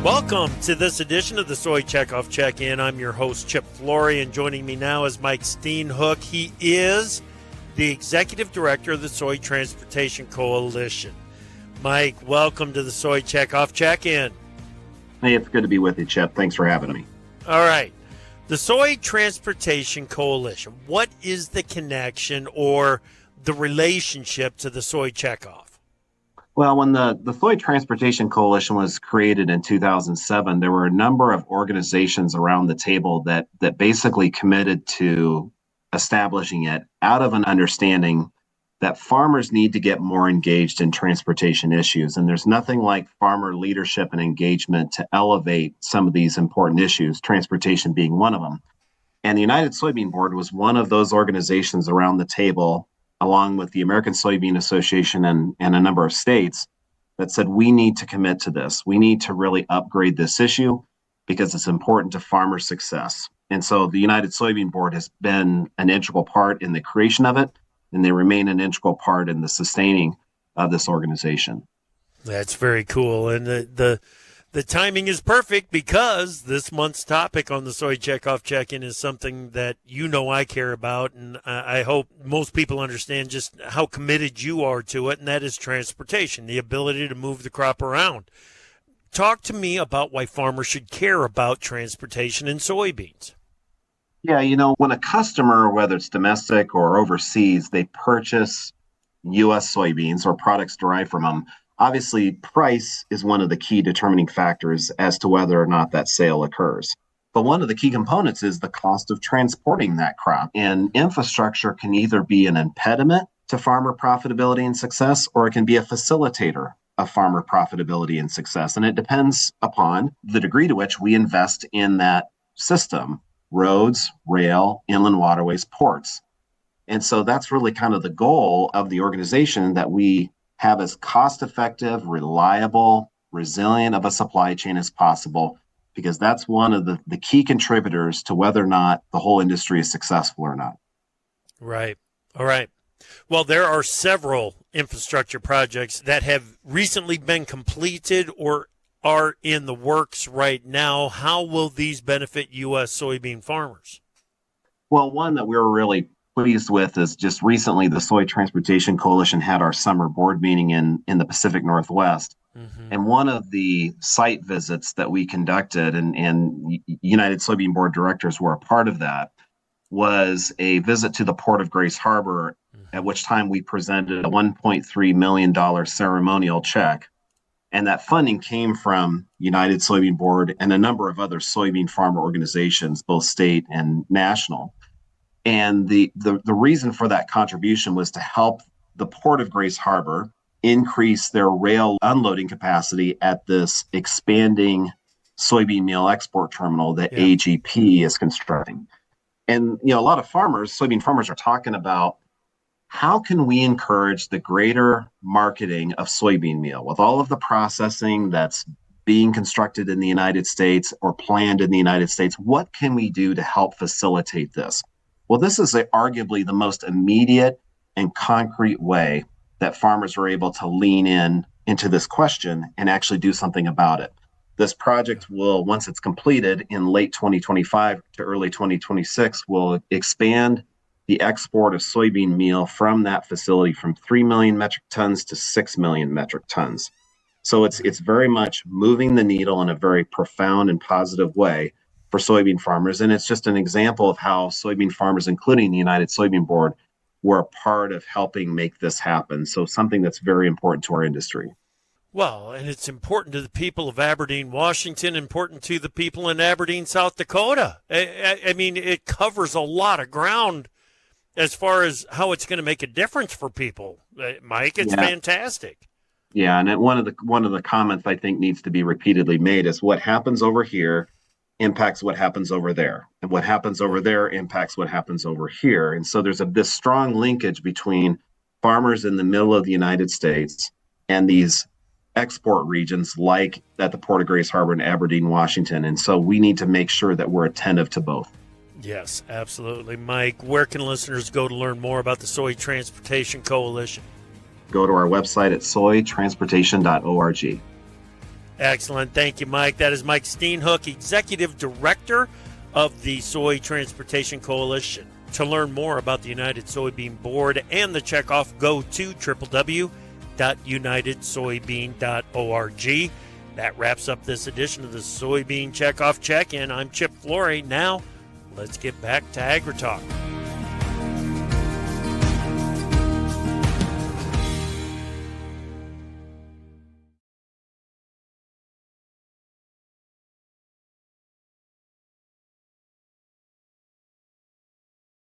Welcome to this edition of the Soy Checkoff Check-In. I'm your host, Chip Flory, and joining me now is Mike Steenhoek. He is the Executive Director of the Soy Transportation Coalition. Mike, welcome to the Soy Checkoff Check-In. Hey, it's good to be with you, Chip. Thanks for having me. All right. The Soy Transportation Coalition, what is the connection or the relationship to the Soy Checkoff? Well, when the Soy Transportation Coalition was created in 2007, there were a number of organizations around the table that basically committed to establishing it out of an understanding that farmers need to get more engaged in transportation issues. And there's nothing like farmer leadership and engagement to elevate some of these important issues, transportation being one of them. And the United Soybean Board was one of those organizations around the table, along with the American Soybean Association and a number of states, that said, we need to commit to this. We need to really upgrade this issue because it's important to farmer success. And so the United Soybean Board has been an integral part in the creation of it, and they remain an integral part in the sustaining of this organization. That's very cool. And the timing is perfect because this month's topic on the Soy Checkoff Check-In is something that you know I care about, and I hope most people understand just how committed you are to it, and that is transportation, the ability to move the crop around. Talk to me about why farmers should care about transportation in soybeans. Yeah, when a customer, whether it's domestic or overseas, they purchase U.S. soybeans or products derived from them, obviously, price is one of the key determining factors as to whether or not that sale occurs. But one of the key components is the cost of transporting that crop. And infrastructure can either be an impediment to farmer profitability and success, or it can be a facilitator of farmer profitability and success. And it depends upon the degree to which we invest in that system: roads, rail, inland waterways, ports. And so that's really kind of the goal of the organization, that we have as cost-effective, reliable, resilient of a supply chain as possible, because that's one of the key contributors to whether or not the whole industry is successful or not. Right. All right. Well, there are several infrastructure projects that have recently been completed or are in the works right now. How will these benefit U.S. soybean farmers? Well, one that we're really pleased with is just recently the Soy Transportation Coalition had our summer board meeting in the Pacific Northwest. Mm-hmm. And one of the site visits that we conducted, and United Soybean Board directors were a part of that, was a visit to the Port of Grace Harbor, mm-hmm. at which time we presented a $1.3 million ceremonial check. And that funding came from United Soybean Board and a number of other soybean farmer organizations, both state and national. And the reason for that contribution was to help the Port of Grace Harbor increase their rail unloading capacity at this expanding soybean meal export terminal that AGP is constructing. And a lot of soybean farmers are talking about, how can we encourage the greater marketing of soybean meal with all of the processing that's being constructed in the United States or planned in the United States? What can we do to help facilitate this? Well, this is arguably the most immediate and concrete way that farmers are able to lean into this question and actually do something about it. This project will, once it's completed in late 2025 to early 2026, will expand the export of soybean meal from that facility from 3 million metric tons to 6 million metric tons. So it's very much moving the needle in a very profound and positive way for soybean farmers. And it's just an example of how soybean farmers, including the United Soybean Board, were a part of helping make this happen. So something that's very important to our industry. Well, and it's important to the people of Aberdeen, Washington, important to the people in Aberdeen, South Dakota. I mean, it covers a lot of ground as far as how it's going to make a difference for people. Mike, it's fantastic. Yeah, and one of the comments I think needs to be repeatedly made is what happens over here impacts what happens over there, and what happens over there impacts what happens over here. And so there's this strong linkage between farmers in the middle of the United States and these export regions like at the Port of Grace Harbor in Aberdeen, Washington. And so we need to make sure that we're attentive to both. Yes, absolutely. Mike, where can listeners go to learn more about the Soy Transportation Coalition? Go to our website at soytransportation.org. Excellent. Thank you, Mike. That is Mike Steenhoek, Executive Director of the Soy Transportation Coalition. To learn more about the United Soybean Board and the Checkoff, go to www.unitedsoybean.org. That wraps up this edition of the Soybean Checkoff Check-In. I'm Chip Flory. Now, let's get back to AgriTalk.